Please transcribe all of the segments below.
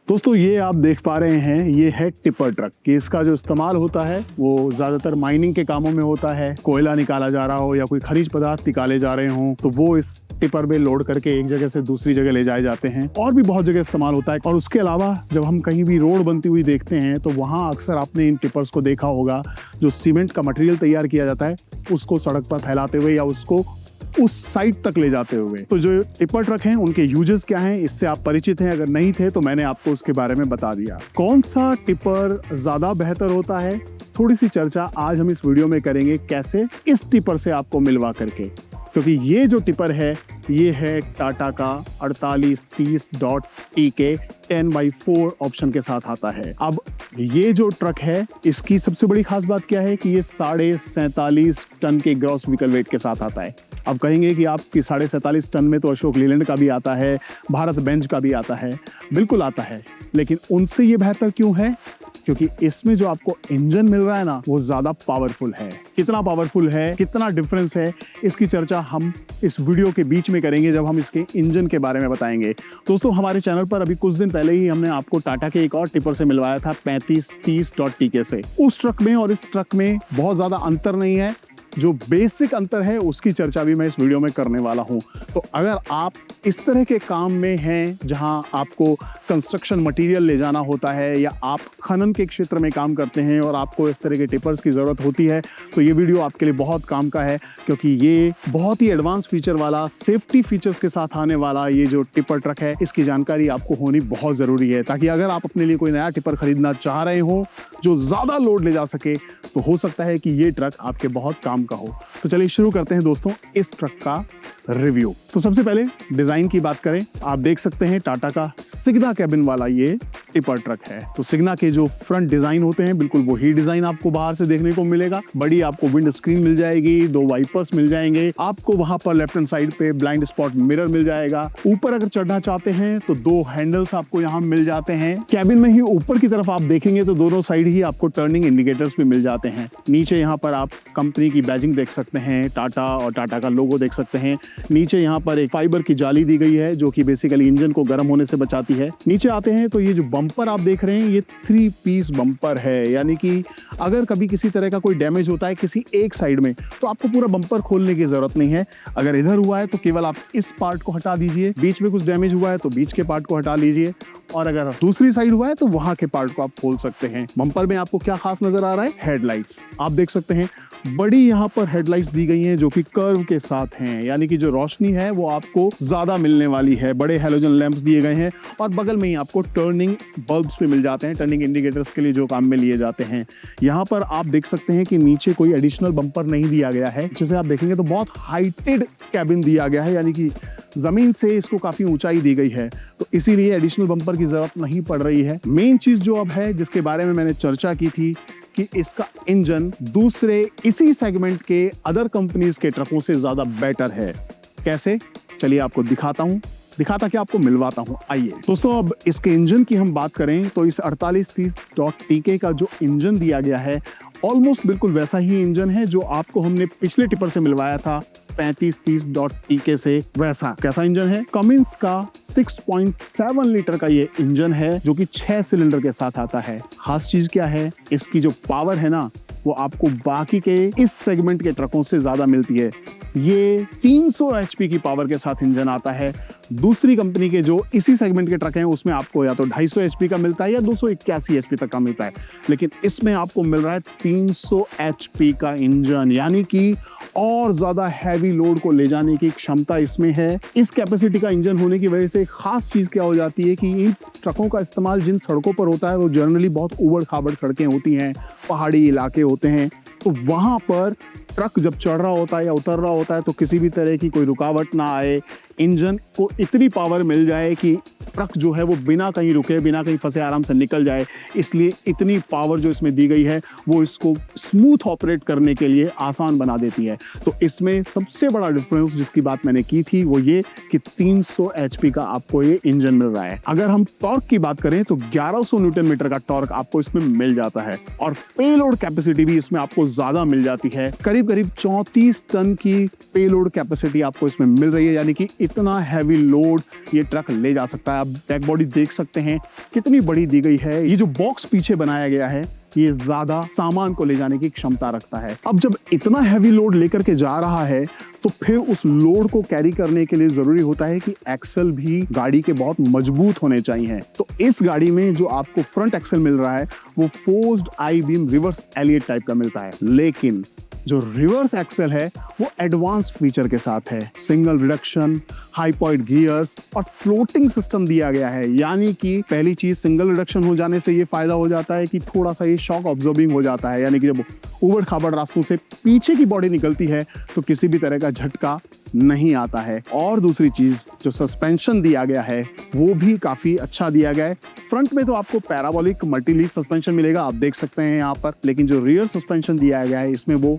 दोस्तों ये आप देख पा रहे हैं, ये है टिपर ट्रक कि इसका जो इस्तेमाल होता है वो ज़्यादातर माइनिंग के कामों में होता है। कोयला निकाला जा रहा हो या कोई खनिज पदार्थ निकाले जा रहे हों तो वो इस टिपर में लोड करके एक जगह से दूसरी जगह ले जाए जाते हैं। और भी बहुत जगह इस्तेमाल होता है। और उसके अलावा जब हम कहीं भी रोड बनती हुई देखते हैं तो वहाँ अक्सर आपने इन टिपर्स को देखा होगा, जो सीमेंट का मटेरियल तैयार किया जाता है उसको सड़क पर फैलाते हुए या उसको उस साइड तक ले जाते हुए। तो जो टिपर ट्रक हैं उनके यूजेस क्या हैं, इससे आप परिचित हैं? अगर नहीं थे तो मैंने आपको उसके बारे में बता दिया। कौन सा टिपर ज्यादा बेहतर होता है, थोड़ी सी चर्चा आज हम इस वीडियो में करेंगे, कैसे इस टिपर से आपको मिलवा करके। क्योंकि ये जो टिपर है ये है टाटा का 4830.TK 10x4 ऑप्शन के साथ आता है। अब ये जो ट्रक है इसकी सबसे बड़ी खास बात क्या है कि ये 47.5 टन के ग्रॉस व्हीकल वेट के साथ आता है। अब कहेंगे कि आपकी 47.5 टन में तो अशोक लीलैंड का भी आता है, भारत बेंज का भी आता है। बिल्कुल आता है, लेकिन उनसे ये बेहतर क्यों है? क्योंकि इसमें जो आपको इंजन मिल रहा है ना वो ज्यादा पावरफुल है। कितना पावरफुल है, कितना डिफरेंस है, इसकी चर्चा हम इस वीडियो के बीच में करेंगे जब हम इसके इंजन के बारे में बताएंगे। दोस्तों हमारे चैनल पर अभी कुछ दिन पहले ही हमने आपको टाटा के एक और टिपर से मिलवाया था 3530.TK से। उस ट्रक में और इस ट्रक में बहुत ज्यादा अंतर नहीं है। जो बेसिक अंतर है उसकी चर्चा भी मैं इस वीडियो में करने वाला हूं। तो अगर आप इस तरह के काम में हैं जहां आपको कंस्ट्रक्शन मटेरियल ले जाना होता है या आप खनन के क्षेत्र में काम करते हैं और आपको इस तरह के टिपर्स की ज़रूरत होती है तो ये वीडियो आपके लिए बहुत काम का है। क्योंकि ये बहुत ही एडवांस फीचर वाला, सेफ्टी फीचर्स के साथ आने वाला ये जो टिपर ट्रक है इसकी जानकारी आपको होनी बहुत ज़रूरी है, ताकि अगर आप अपने लिए कोई नया टिपर खरीदना चाह रहे हो जो ज़्यादा लोड ले जा सके तो हो सकता है कि ये ट्रक आपके बहुत काम का हो। तो चलिए शुरू करते हैं दोस्तों इस ट्रक का रिव्यू। तो सबसे पहले डिजाइन की बात करें, आप देख सकते हैं टाटा का सिग्ना कैबिन वाला ये टिपर ट्रक है। तो सिग्ना के जो फ्रंट डिजाइन होते हैं बिल्कुल वही डिजाइन आपको बाहर से देखने को मिलेगा। बड़ी आपको विंड स्क्रीन मिल जाएगी, 2 वाइपर्स मिल जाएंगे, आपको वहां पर लेफ्ट हैंड साइड पे ब्लाइंड स्पॉट मिरर मिल जाएगा। ऊपर अगर चढ़ना चाहते हैं तो 2 हैंडल्स आपको यहाँ मिल जाते हैं। कैबिन में ही ऊपर की तरफ आप देखेंगे तो दोनों साइड ही आपको टर्निंग इंडिकेटर्स भी मिल जाते हैं। नीचे यहाँ पर आप कंपनी की बैजिंग देख सकते हैं, टाटा और टाटा का लोगो देख सकते हैं। नीचे यहाँ पर एक फाइबर की जाली दी गई है जो कि बेसिकली इंजन को गर्म होने से बचाती है। नीचे आते हैं तो ये जो बम्पर आप देख रहे हैं ये 3 पीस बम्पर है, यानी कि अगर कभी किसी तरह का कोई डैमेज होता है किसी एक साइड में तो आपको पूरा बम्पर खोलने की जरूरत नहीं है। अगर इधर हुआ है तो केवल आप इस पार्ट को हटा दीजिए, बीच में कुछ डैमेज हुआ है तो बीच के पार्ट को हटा लीजिए, और अगर दूसरी साइड हुआ है तो वहां के पार्ट को आप खोल सकते हैं। बम्पर में आपको क्या खास नजर आ रहा है? हेडलाइट्स आप देख सकते हैं, बड़ी यहाँ पर हेडलाइट्स दी गई हैं जो कि कर्व के साथ हैं, यानी कि जो रोशनी है वो आपको ज्यादा मिलने वाली है। बड़े हैलोजन लैंप्स दिए गए हैं और बगल में ही आपको टर्निंग बल्ब्स भी मिल जाते हैं, टर्निंग इंडिकेटर्स के लिए जो काम में लिए जाते हैं। यहाँ पर आप देख सकते हैं कि नीचे कोई एडिशनल बम्पर नहीं दिया गया है। जैसे आप देखेंगे तो बहुत हाइटेड कैबिन दिया गया है, यानी कि जमीन से इसको काफी ऊंचाई दी गई है, तो इसीलिए एडिशनल बम्पर की जरूरत नहीं पड़ रही है। मेन चीज जो अब है जिसके बारे में मैंने चर्चा की थी कि इसका इंजन दूसरे इसी सेगमेंट के अदर कंपनीज के ट्रकों से ज्यादा बेटर है। कैसे? चलिए आपको दिखाता कि आपको मिलवाता हूं। आइए दोस्तों, अब इसके इंजन की हम बात करें तो इस 4830.TK का जो इंजन दिया गया है ऑलमोस्ट बिल्कुल वैसा ही इंजन है जो आपको हमने पिछले टिपर से मिलवाया था 3530.TK से। वैसा कैसा इंजन है? कमिंस का 6.7 लीटर का ये इंजन है जो कि 6 सिलेंडर के साथ आता है। खास चीज क्या है? इसकी जो पावर है ना वो आपको बाकी के इस सेगमेंट के ट्रकों से ज्यादा मिलती है। ये 300 HP की पावर के साथ इंजन आता है। दूसरी कंपनी के जो इसी सेगमेंट के ट्रक हैं उसमें आपको या तो 250 HP का मिलता है या 281 HP तक का मिलता है, लेकिन इसमें आपको मिल रहा है 300 HP का इंजन, यानी कि और ज्यादा हैवी लोड को ले जाने की क्षमता इसमें है। इस कैपेसिटी का इंजन होने की वजह से खास चीज क्या हो जाती है कि इन ट्रकों का इस्तेमाल जिन सड़कों पर होता है वो जनरली बहुत उबड़ खाबड़ सड़कें होती हैं, पहाड़ी इलाके होते हैं, तो वहां पर ट्रक जब चढ़ रहा होता है या उतर रहा होता है तो किसी भी तरह की कोई रुकावट ना आए, इंजन को इतनी पावर मिल जाए कि ट्रक जो है वो बिना कहीं रुके, बिना कहीं फंसे आराम से निकल जाए। इसलिए इतनी पावर जो इसमें दी गई है वो इसको स्मूथ ऑपरेट करने के लिए आसान बना देती है। तो इसमें सबसे बड़ा डिफरेंस जिसकी बात मैंने की थी वो ये कि 300 HP का आपको ये इंजन मिल रहा है। अगर हम टॉर्क की बात करें तो 1100 न्यूटन मीटर का टॉर्क आपको इसमें मिल जाता है और पेलोड कैपेसिटी भी इसमें आपको ज्यादा मिल जाती है। करीब 34 टन की पेलोड कैपेसिटी आपको इसमें मिल रही है, यानी कि इतना हैवी लोड ये ट्रक ले जा सकता है। आप डेक बॉडी देख सकते हैं कितनी बड़ी दी गई है। ये जो बॉक्स पीछे बनाया गया है ये ज्यादा सामान को ले जाने की क्षमता रखता है। अब जब इतना हैवी लोड लेकर के जा रहा है तो फिर उस लोड को कैरी करने के लिए जरूरी होता है कि एक्सल भी गाड़ी के बहुत मजबूत होने चाहिए। तो इस गाड़ी में जो आपको फ्रंट एक्सल मिल रहा है वो फोर्स्ड आई बीम रिवर्स एलियट टाइप का मिलता है, लेकिन जो रिवर्स एक्सल है वो एडवांस्ड फीचर के साथ है। Single reduction, high point gears और फ्लोटिंग सिस्टम दिया गया है। यानी कि पहली चीज, सिंगल रिडक्शन हो जाने से ये फायदा हो जाता है कि थोड़ा सा ये शॉक ऑब्जॉर्बिंग हो जाता है। यानी कि जब उबड़ खाबड़ रास्तों से पीछे की बॉडी निकलती है तो किसी भी तरह का झटका नहीं आता है। और दूसरी चीज, जो सस्पेंशन दिया गया है वो भी काफी अच्छा दिया गया है। फ्रंट में तो आपको पैराबोलिक मल्टी लीफ सस्पेंशन मिलेगा, आप देख सकते हैं यहाँ पर, लेकिन जो रियर सस्पेंशन दिया गया है इसमें वो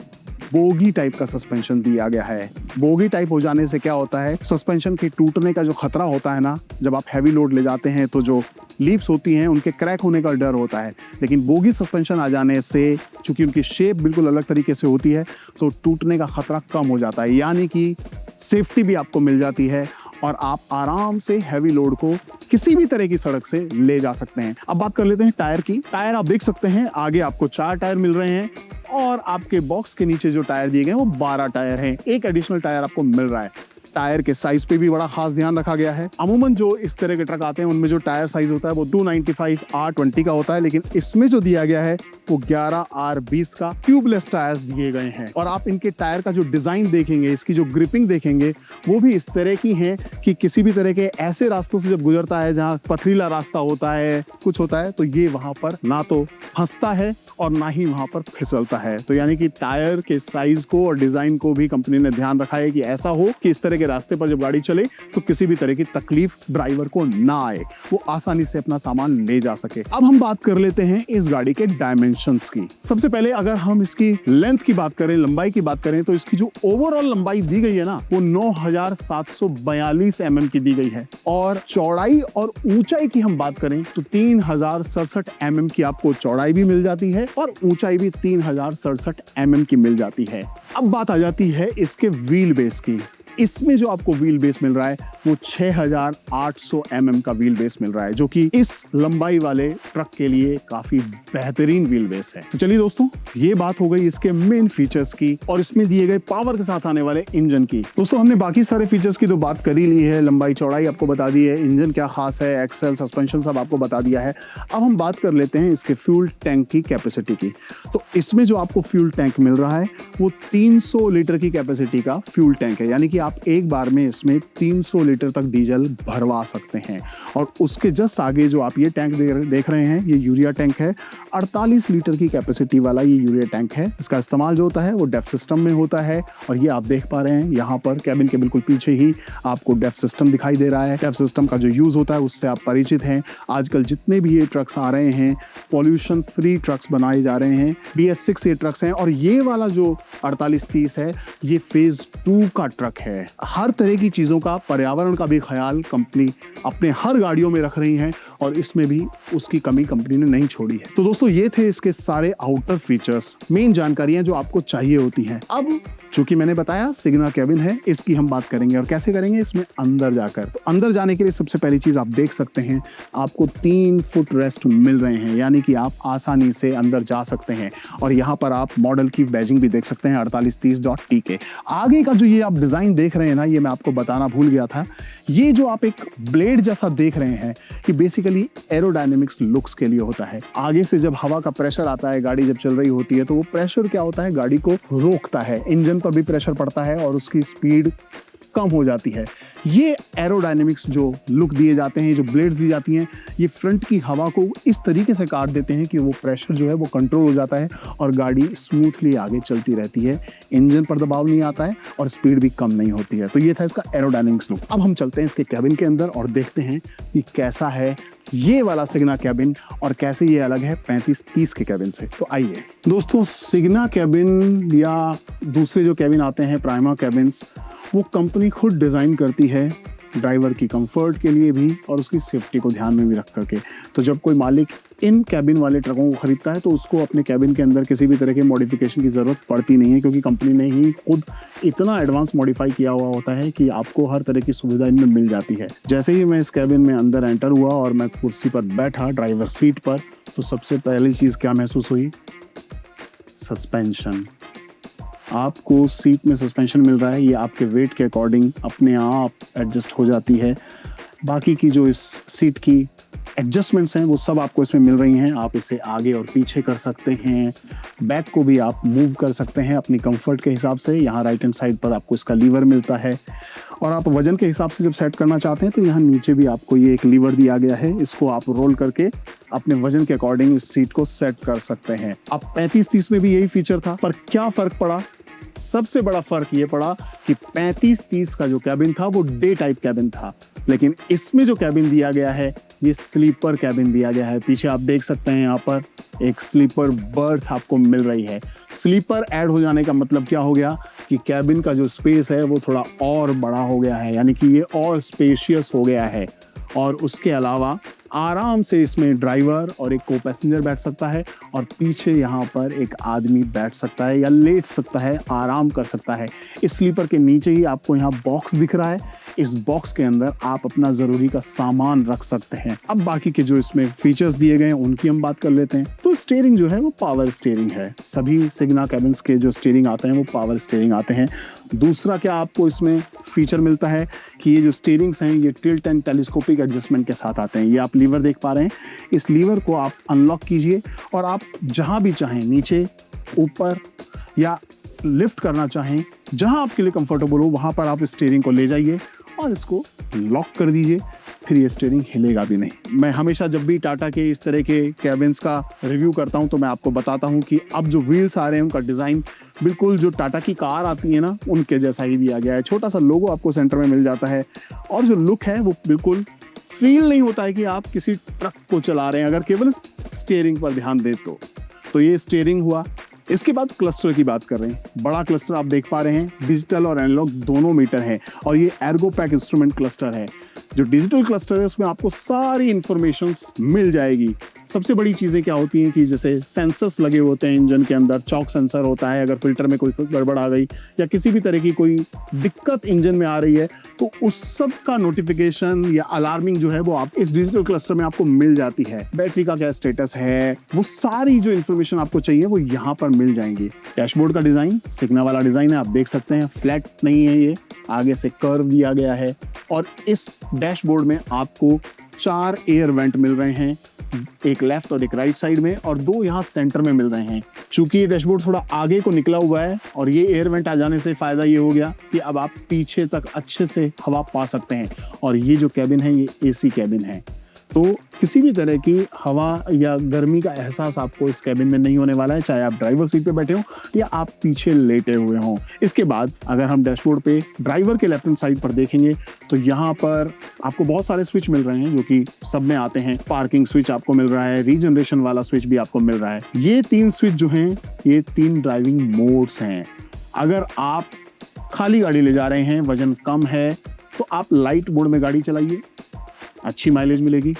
बोगी टाइप का सस्पेंशन दिया गया है। बोगी टाइप हो जाने से क्या होता है, सस्पेंशन के टूटने का जो खतरा होता है ना, जब आप हैवी लोड ले जाते हैं तो जो लीव्स होती हैं उनके क्रैक होने का डर होता है। लेकिन बोगी सस्पेंशन आ जाने से, चूंकि उनकी शेप बिल्कुल अलग तरीके से होती है, तो टूटने का खतरा कम हो जाता है। यानी कि सेफ्टी भी आपको मिल जाती है और आप आराम से हैवी लोड को किसी भी तरह की सड़क से ले जा सकते हैं। अब बात कर लेते हैं टायर की। टायर आप देख सकते हैं, आगे आपको 4 टायर मिल रहे हैं और आपके बॉक्स के नीचे जो टायर दिए गए हैं वो 12 टायर हैं। एक एडिशनल टायर आपको मिल रहा है। टायर के साइज पे भी बड़ा खास ध्यान रखा गया है। अमूमन जो इस तरह के ट्रक आते हैं उनमें जो टायर साइज होता है वो 295 R20 का होता है, लेकिन इसमें जो दिया गया है वो 11 R20 का ट्यूबलेस टायर्स दिए गए हैं। और आप इनके टायर का जो डिजाइन देखेंगे, इसकी जो ग्रिपिंग देखेंगे, वो भी इस तरह की है कि किसी भी तरह के ऐसे रास्तों से जब गुजरता है जहाँ पथरीला रास्ता होता है, कुछ होता है, तो ये वहां पर ना तो फंसता है और ना ही वहां पर फिसलता है। तो यानी कि टायर के साइज को और डिजाइन को भी कंपनी ने ध्यान रखा है कि ऐसा हो कि इस तरह के रास्ते पर जब गाड़ी चले तो किसी भी तरह की तकलीफ ड्राइवर को ना आए, वो आसानी से अपना सामान ले जा सके। अब हम बात कर लेते हैं इस गाड़ी के डायमेंशंस की। सबसे पहले अगर हम इसकी लेंथ की बात करें, लंबाई की बाट करें, तो इसकी जो ओवरऑल लंबाई दी गई है ना वो 9742 mm की दी गई है। और चौड़ाई और ऊंचाई की हम बात करें तो 3067 mm की आपको चौड़ाई भी मिल जाती है और ऊंचाई भी 3067 mm की मिल जाती है। अब बात आ जाती है इसके व्हील बेस की। इसमें जो आपको व्हील बेस मिल रहा है वो 6800 mm का व्हील बेस मिल रहा है, जो कि इस लंबाई वाले ट्रक के लिए काफी बेहतरीन व्हील बेस है। तो चलिए दोस्तों, ये बात हो गई इसके मेन फीचर्स की और इसमें दिए गए पावर के साथ आने वाले इंजन की। दोस्तों, हमने बाकी सारे फीचर्स की तो बात कर ही ली है, लंबाई चौड़ाई आपको बता दी है, इंजन क्या खास है, एक्सेल, सस्पेंशन सब आपको बता दिया है। अब हम बात कर लेते हैं इसके फ्यूल टैंक की कैपेसिटी की। तो इसमें जो आपको फ्यूल टैंक मिल रहा है वो 300 लीटर की कैपेसिटी का फ्यूल टैंक है। यानी कि आप एक बार में इसमें 300 लीटर तक डीजल भरवा सकते हैं। और उसके जस्ट आगे जो आप ये टैंक देख रहे हैं, ये यूरिया टैंक है। 48 लीटर की कैपेसिटी वाला ये यूरिया टैंक है। इसका इस्तेमाल जो होता है वो डेफ सिस्टम में होता है। और ये आप देख पा रहे हैं यहाँ पर कैबिन के बिल्कुल पीछे ही आपको डेफ सिस्टम दिखाई दे रहा है। डेफ सिस्टम का जो यूज होता है उससे आप परिचित हैं। आजकल जितने भी ये ट्रक्स आ रहे हैं, पॉल्यूशन फ्री ट्रक्स बनाए जा रहे हैं। BS6 ये ट्रक्स हैं। और ये वाला जो 4830 है ये फेज 2 का ट्रक है। हर तरह की चीजों का, पर्यावरण का भी ख्याल कंपनी अपने हर गाड़ियों में रख रही है और इसमें भी उसकी कमी कंपनी ने नहीं छोड़ी है। तो दोस्तों, ये थे इसके सारे आउटर फीचर्स, मेन जानकारियां जो आपको चाहिए होती हैं। अब चूंकि मैंने बताया सिग्ना कैबिन है, इसकी हम बात करेंगे। और कैसे करेंगे, इसमें अंदर जाकर। तो अंदर जाने के लिए सबसे पहली चीज आप देख सकते हैं, आपको 3 फुट रेस्ट मिल रहे हैं। यानी कि आप आसानी से अंदर जा सकते हैं। और यहाँ पर आप मॉडल की बैजिंग भी देख सकते हैं 4830.TK। आगे का जो ये आप डिजाइन देख रहे हैं ना, ये मैं आपको बताना भूल गया था। ये जो आप एक ब्लेड जैसा देख रहे हैं, ये बेसिकली एरोडायनेमिक्स लुक्स के लिए होता है। आगे से जब हवा का प्रेशर आता है, गाड़ी जब चल रही होती है, तो वो प्रेशर क्या होता है, गाड़ी को रोकता है। इंजन पर भी प्रेशर पड़ता है और उसकी स्पीड कम हो जाती है। ये एरोडायनेमिक्स जो लुक दिए जाते हैं, जो ब्लेड्स दी जाती हैं, ये फ्रंट की हवा को इस तरीके से काट देते हैं कि वो प्रेशर जो है वो कंट्रोल हो जाता है और गाड़ी स्मूथली आगे चलती रहती है। इंजन पर दबाव नहीं आता है और स्पीड भी कम नहीं होती है। तो ये था इसका एरोडायनेमिक्स लुक। अब हम चलते हैं इसके कैबिन के अंदर और देखते हैं कि कैसा है ये वाला सिग्ना कैबिन और कैसे ये अलग है 3530 के कैबिन से। तो आइए दोस्तों, सिग्ना कैबिन या दूसरे जो कैबिन आते हैं प्राइमा कैबिन्स, वो कंपनी खुद डिज़ाइन करती है ड्राइवर की कंफर्ट के लिए भी और उसकी सेफ्टी को ध्यान में भी रख करके। तो जब कोई मालिक इन कैबिन वाले ट्रकों को खरीदता है तो उसको अपने कैबिन के अंदर किसी भी तरह के मॉडिफिकेशन की ज़रूरत पड़ती नहीं है, क्योंकि कंपनी ने ही खुद इतना एडवांस मॉडिफाई किया हुआ होता है कि आपको हर तरह की सुविधा इनमें मिल जाती है। जैसे ही मैं इस कैबिन में अंदर एंटर हुआ और मैं कुर्सी पर बैठा ड्राइवर सीट पर, तो सबसे पहली चीज़ क्या महसूस हुई? सस्पेंशन। आपको सीट में सस्पेंशन मिल रहा है, ये आपके वेट के अकॉर्डिंग अपने आप एडजस्ट हो जाती है। बाकी की जो इस सीट की एडजस्टमेंट्स हैं वो सब आपको इसमें मिल रही हैं। आप इसे आगे और पीछे कर सकते हैं, बैक को भी आप मूव कर सकते हैं अपनी कंफर्ट के हिसाब से। यहाँ राइट हैंड साइड पर आपको इसका लीवर मिलता है, और आप वजन के हिसाब से जब सेट करना चाहते हैं तो यहाँ नीचे भी आपको ये एक लीवर दिया गया है, इसको आप रोल करके अपने वजन के अकॉर्डिंग इस सीट को सेट कर सकते हैं। अब 35-30 में भी यही फीचर था, पर क्या फ़र्क पड़ा? सबसे बड़ा फर्क ये पड़ा कि 35-30 का जो कैबिन था वो डे टाइप कैबिन था, लेकिन इसमें जो कैबिन दिया गया है ये स्लीपर कैबिन दिया गया है। पीछे आप देख सकते हैं यहाँ पर एक स्लीपर बर्थ आपको मिल रही है। स्लीपर ऐड हो जाने का मतलब क्या हो गया कि कैबिन का जो स्पेस है वो थोड़ा और बड़ा हो गया है, यानी कि ये और स्पेशियस हो गया है। और उसके अलावा आराम से इसमें ड्राइवर और एक को पैसेंजर बैठ सकता है, और पीछे यहाँ पर एक आदमी बैठ सकता है या लेट सकता है, आराम कर सकता है। इस स्लीपर के नीचे ही आपको यहाँ बॉक्स दिख रहा है, इस बॉक्स के अंदर आप अपना ज़रूरी का सामान रख सकते हैं। अब बाकी के जो इसमें फीचर्स दिए गए हैं उनकी हम बात कर लेते हैं। तो स्टीयरिंग जो है वो पावर स्टीयरिंग है। सभी सिग्ना कैबिन्स के जो स्टीयरिंग आते हैं वो पावर स्टीयरिंग आते हैं। दूसरा क्या आपको इसमें फीचर मिलता है कि ये जो स्टीयरिंग्स हैं ये टिल्ट एंड टेलीस्कोपिक एडजस्टमेंट के साथ आते हैं। ये आप लीवर देख पा रहे हैं, इस लीवर को आप अनलॉक कीजिए और आप जहां भी चाहें, नीचे, ऊपर या लिफ्ट करना चाहें, जहां आपके लिए कंफर्टेबल हो वहां पर आप स्टीयरिंग को ले जाइए और इसको लॉक कर दीजिए, फिर ये स्टीयरिंग हिलेगा भी नहीं। मैं हमेशा जब भी टाटा के इस तरह के कैबिन्स का रिव्यू करता हूं तो मैं आपको बताता हूं कि अब जो व्हील्स आ रहे हैं उनका डिज़ाइन बिल्कुल जो टाटा की कार आती है ना उनके जैसा ही दिया गया है। छोटा सा लोगो आपको सेंटर में मिल जाता है, और जो लुक है वो बिल्कुल फील नहीं होता है कि आप किसी ट्रक को चला रहे हैं, अगर केवल स्टीयरिंग पर ध्यान दें तो ये स्टीयरिंग हुआ। इसके बाद क्लस्टर की बात कर रहे हैं। बड़ा क्लस्टर आप देख पा रहे हैं, डिजिटल और एनालॉग दोनों मीटर हैं, और ये एर्गो पैक इंस्ट्रूमेंट क्लस्टर है। जो डिजिटल क्लस्टर है उसमें आपको सारी इंफॉर्मेशंस मिल जाएगी। सबसे बड़ी चीज़ें क्या होती हैं कि जैसे सेंसर्स लगे होते हैं इंजन के अंदर, चॉक सेंसर होता है, अगर फिल्टर में कोई गड़बड़ आ गई या किसी भी तरह की कोई दिक्कत इंजन में आ रही है तो उस सब का नोटिफिकेशन या अलार्मिंग जो है वो आप इस डिजिटल क्लस्टर में आपको मिल जाती है। बैटरी का क्या स्टेटस है, वो सारी जो इन्फॉर्मेशन आपको चाहिए वो यहाँ पर मिल जाएंगी। डैशबोर्ड का डिज़ाइन सिग्ना वाला डिज़ाइन है, आप देख सकते हैं, फ्लैट नहीं है, ये आगे से कर्व दिया गया है। और इस डैशबोर्ड में आपको 4 एयर वेंट मिल रहे हैं, एक लेफ्ट और एक राइट साइड में, और 2 यहाँ सेंटर में मिल रहे हैं। चूंकि ये डैशबोर्ड थोड़ा आगे को निकला हुआ है और ये एयर वेंट आ जाने से फायदा ये हो गया कि अब आप पीछे तक अच्छे से हवा पा सकते हैं। और ये जो कैबिन है ये एसी कैबिन है, तो किसी भी तरह की हवा या गर्मी का एहसास आपको इस कैबिन में नहीं होने वाला है, चाहे आप ड्राइवर सीट पे बैठे हो या आप पीछे लेटे हुए हों। इसके बाद अगर हम डैशबोर्ड पे ड्राइवर के लेफ्ट हैंड साइड पर देखेंगे तो यहाँ पर आपको बहुत सारे स्विच मिल रहे हैं जो कि सब में आते हैं। पार्किंग स्विच आपको मिल रहा है, रीजनरेशन वाला स्विच भी आपको मिल रहा है। ये 3 स्विच जो हैं ये 3 ड्राइविंग मोड्स हैं। अगर आप खाली गाड़ी ले जा रहे हैं, वजन कम है, तो आप लाइट मोड में गाड़ी चलाइए, अच्छी माइलेज मिलेगी।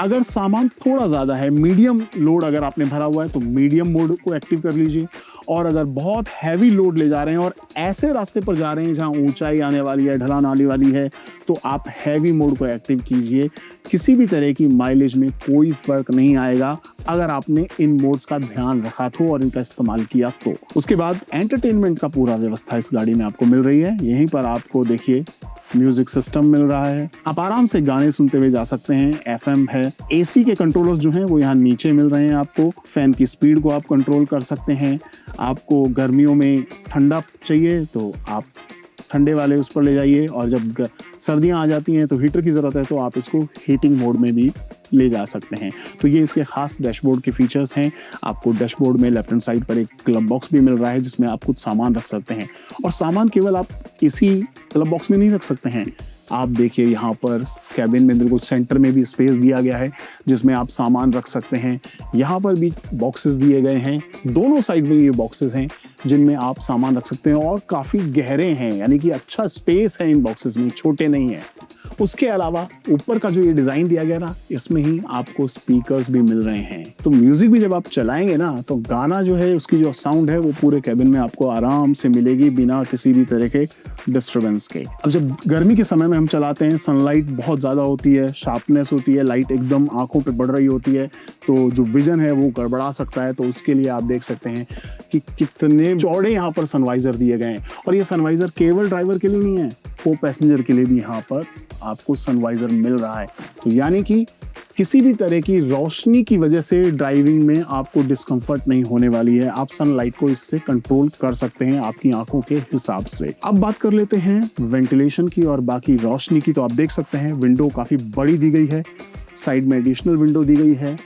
अगर सामान थोड़ा ज़्यादा है, मीडियम लोड अगर आपने भरा हुआ है तो मीडियम मोड को एक्टिव कर लीजिए। और अगर बहुत हैवी लोड ले जा रहे हैं और ऐसे रास्ते पर जा रहे हैं जहां ऊंचाई आने वाली है, ढलान आने वाली है, तो आप हैवी मोड को एक्टिव कीजिए। किसी भी तरह की माइलेज में कोई फ़र्क नहीं आएगा अगर आपने इन मोड्स का ध्यान रखा तो और इनका इस्तेमाल किया तो। उसके बाद एंटरटेनमेंट का पूरा व्यवस्था इस गाड़ी में आपको मिल रही है। यहीं पर आपको देखिए म्यूजिक सिस्टम मिल रहा है, आप आराम से गाने सुनते हुए जा सकते हैं। एफएम है, एसी के कंट्रोलर्स जो हैं वो यहाँ नीचे मिल रहे हैं आपको। फैन की स्पीड को आप कंट्रोल कर सकते हैं। आपको गर्मियों में ठंडा चाहिए तो आप ठंडे वाले उस पर ले जाइए, और जब सर्दियाँ आ जाती हैं तो हीटर की ज़रूरत है तो आप इसको हीटिंग मोड में भी ले जा सकते हैं। तो ये इसके खास डैशबोर्ड के फीचर्स हैं। आपको डैशबोर्ड में लेफ्ट हैंड साइड पर एक क्लब बॉक्स भी मिल रहा है जिसमें आप कुछ सामान रख सकते हैं, और सामान केवल आप इसी क्लब बॉक्स में नहीं रख सकते हैं। आप देखिए यहाँ पर कैबिन में बिल्कुल सेंटर में भी स्पेस दिया गया है जिसमें आप सामान रख सकते हैं। यहाँ पर भी बॉक्सेस दिए गए हैं, दोनों साइड में ये बॉक्सेस हैं जिनमें आप सामान रख सकते हैं और काफ़ी गहरे हैं, यानी कि अच्छा स्पेस है इन बॉक्सेस में, छोटे नहीं है। उसके अलावा ऊपर का जो ये डिज़ाइन दिया गया ना, इसमें ही आपको स्पीकर्स भी मिल रहे हैं, तो म्यूजिक भी जब आप चलाएंगे ना तो गाना जो है उसकी जो साउंड है वो पूरे कैबिन में आपको आराम से मिलेगी बिना किसी भी तरह के डिस्टर्बेंस के। अब जब गर्मी के समय में हम चलाते हैं, सनलाइट बहुत ज़्यादा होती है, शार्पनेस होती है, लाइट एकदम आंखों पे बढ़ रही होती है, तो जो विजन है वो गड़बड़ा सकता है। तो उसके लिए आप देख सकते हैं कि कितने चौड़े यहाँ पर सनवाइजर दिए गए हैं। और ये सनवाइजर केवल ड्राइवर के लिए नहीं है, को पैसेंजर के लिए भी यहाँ पर आपको सनवाइजर मिल रहा है। तो यानी कि किसी भी तरह की रोशनी की वजह से ड्राइविंग में आपको डिस्कम्फर्ट नहीं होने वाली है। आप सनलाइट को इससे कंट्रोल कर सकते हैं आपकी आंखों के हिसाब से। अब बात कर लेते हैं वेंटिलेशन की और बाकी रोशनी की। तो आप देख सकते हैं विंडो काफ़ी बड़ी दी गई है, साइड में एडिशनल विंडो दी गई है।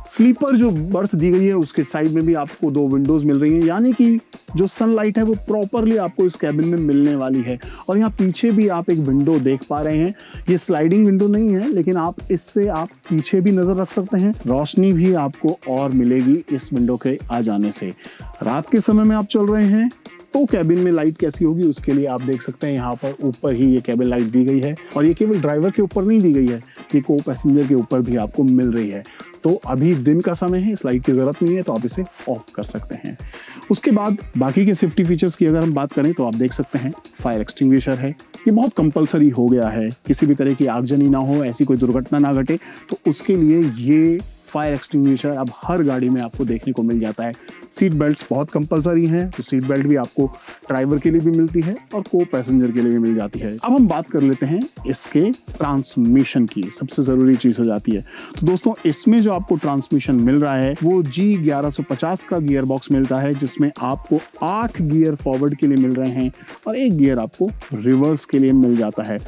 स्लीपर जो बर्थ दी गई है उसके साइड में भी आपको 2 विंडोज मिल रही हैं, यानी कि जो सनलाइट है वो प्रॉपरली आपको इस कैबिन में मिलने वाली है। और यहाँ पीछे भी आप एक विंडो देख पा रहे हैं, ये स्लाइडिंग विंडो नहीं है, लेकिन आप इससे आप पीछे भी नजर रख सकते हैं। रोशनी भी आपको और मिलेगी इस विंडो के आ जाने से। रात के समय में आप चल रहे हैं तो कैबिन में लाइट कैसी होगी उसके लिए आप देख सकते हैं यहाँ पर ऊपर ही ये कैबिन लाइट दी गई है। और ये केवल ड्राइवर के ऊपर नहीं दी गई है, ये को पैसेंजर के ऊपर भी आपको मिल रही है। तो अभी दिन का समय है, इस लाइट की ज़रूरत नहीं है, तो आप इसे ऑफ कर सकते हैं। उसके बाद बाकी के सेफ्टी फीचर्स की अगर हम बात करें तो आप देख सकते हैं फायर एक्सटिंग्विशर है, ये बहुत कंपलसरी हो गया है। किसी भी तरह की आगजनी ना हो, ऐसी कोई दुर्घटना ना घटे, तो उसके लिए ये फायर एक्सटिंग्विशर अब हर गाड़ी में आपको देखने को मिल जाता है। सीट बेल्ट्स बहुत कंपलसरी हैं, तो सीट बेल्ट भी आपको ड्राइवर के लिए भी मिलती है और को पैसेंजर के लिए भी मिल जाती है। अब हम बात कर लेते हैं इसके ट्रांसमिशन की, सबसे ज़रूरी चीज़ हो जाती है। तो दोस्तों इसमें जो आपको ट्रांसमिशन मिल रहा है वो G1150 का गियर बॉक्स मिलता है, जिसमें आपको 8 गियर फॉरवर्ड के लिए मिल रहे हैं और 1 गियर आपको रिवर्स के लिए मिल जाता है।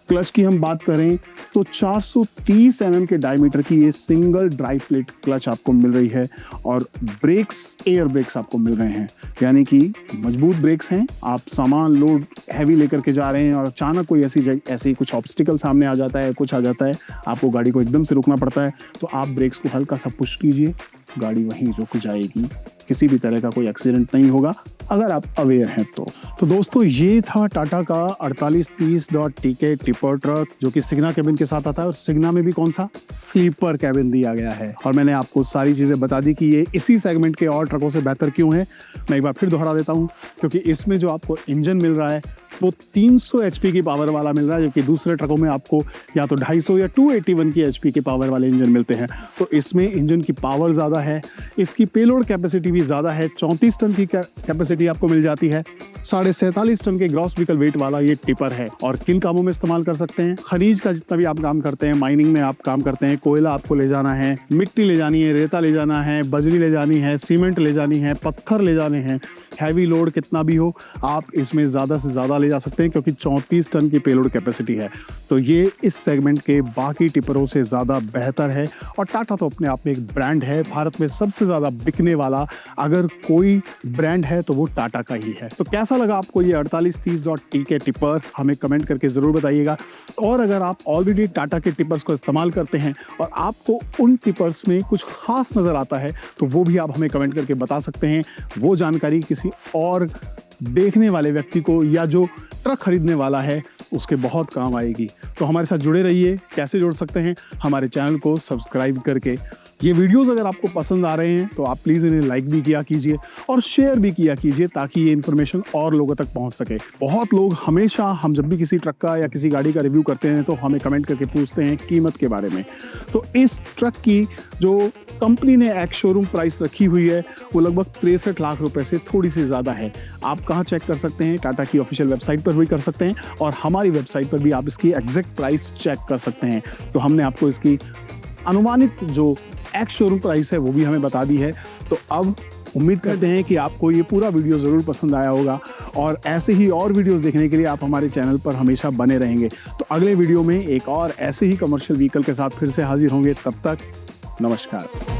क्लच की हम बात करें तो 430 mm के डायमीटर की ये सिंगल ड्राई प्लेट क्लच आपको मिल रही है और ब्रेक्स एयर ब्रेक्स आपको मिल रहे हैं, यानी कि मजबूत ब्रेक्स हैं। आप सामान लोड हैवी लेकर के जा रहे हैं और अचानक कोई ऐसी कुछ ऑब्स्टिकल सामने आ जाता है, कुछ आ जाता है, आपको गाड़ी को एकदम से रुकना पड़ता है, तो आप ब्रेक्स को हल्का सा पुश कीजिए, गाड़ी वहीं रुक जाएगी। किसी भी तरह का कोई एक्सीडेंट नहीं होगा अगर आप अवेयर हैं तो दोस्तों ये था टाटा का 4830.TK टिपर ट्रक, जो कि सिग्ना कैबिन के साथ आता है। और सिग्ना में भी कौन सा स्लीपर कैबिन दिया गया है। और मैंने आपको सारी चीज़ें बता दी कि ये इसी सेगमेंट के और ट्रकों से बेहतर क्यों है। मैं एक बार फिर दोहरा देता हूँ, क्योंकि इसमें जो आपको इंजन मिल रहा है वो 300 HP की पावर वाला मिल रहा है, जबकि दूसरे ट्रकों में आपको या तो 250 या 281 की HP के पावर वाले इंजन मिलते हैं। तो इसमें इंजन की पावर ज़्यादा है, इसकी पेलोड कैपेसिटी भी ज़्यादा है, 34 टन की कैपेसिटी आपको मिल जाती है। 47.5 टन के ग्रॉस व्हीकल वेट वाला ये टिपर है। और किन कामों में इस्तेमाल कर सकते हैं? खनिज का जितना भी आप काम करते हैं, माइनिंग में आप काम करते हैं, कोयला आपको ले जाना है, मिट्टी ले जानी है, रेता ले जाना है, बजरी ले जानी है, सीमेंट ले जानी है, पत्थर ले जाने हैं, हैवी लोड कितना भी हो आप इसमें ज़्यादा से ज़्यादा ले जा सकते हैं, क्योंकि 34 टन की पेलोड कैपेसिटी है। तो ये इस सेगमेंट के बाकी टिपरों से ज़्यादा बेहतर है। और टाटा तो अपने आप में एक ब्रांड है, भारत में सबसे ज़्यादा बिकने वाला अगर कोई ब्रांड है तो वो टाटा का ही है। तो कैसा लगा आपको ये 4830.TK टिपर? हमें कमेंट करके ज़रूर बताइएगा। और अगर आप ऑलरेडी टाटा के टिपर्स को इस्तेमाल करते हैं और आपको उन टिपर्स में कुछ खास नज़र आता है तो वो भी आप हमें कमेंट करके बता सकते हैं। वो जानकारी किसी और देखने वाले व्यक्ति को या जो ट्रक खरीदने वाला है उसके बहुत काम आएगी। तो हमारे साथ जुड़े रहिए। कैसे जुड़ सकते हैं? हमारे चैनल को सब्सक्राइब करके। ये वीडियोस अगर आपको पसंद आ रहे हैं तो आप प्लीज़ इन्हें लाइक भी किया कीजिए और शेयर भी किया कीजिए, ताकि ये इन्फॉर्मेशन और लोगों तक पहुंच सके। बहुत लोग हमेशा, हम जब भी किसी ट्रक का या किसी गाड़ी का रिव्यू करते हैं तो हमें कमेंट करके पूछते हैं कीमत के बारे में। तो इस ट्रक की जो कंपनी ने एक्स शोरूम प्राइस रखी हुई है वो लगभग 63 लाख रुपए से थोड़ी सी ज़्यादा है। आप कहाँ चेक कर सकते हैं? टाटा की ऑफिशियल वेबसाइट पर भी कर सकते हैं और हमारी वेबसाइट पर भी आप इसकी एग्जैक्ट प्राइस चेक कर सकते हैं। तो हमने आपको इसकी अनुमानित जो एक्स शोरूम प्राइस है वो भी हमें बता दी है। तो अब उम्मीद करते हैं कि आपको ये पूरा वीडियो ज़रूर पसंद आया होगा और ऐसे ही और वीडियोस देखने के लिए आप हमारे चैनल पर हमेशा बने रहेंगे। तो अगले वीडियो में एक और ऐसे ही कमर्शियल व्हीकल के साथ फिर से हाजिर होंगे। तब तक नमस्कार।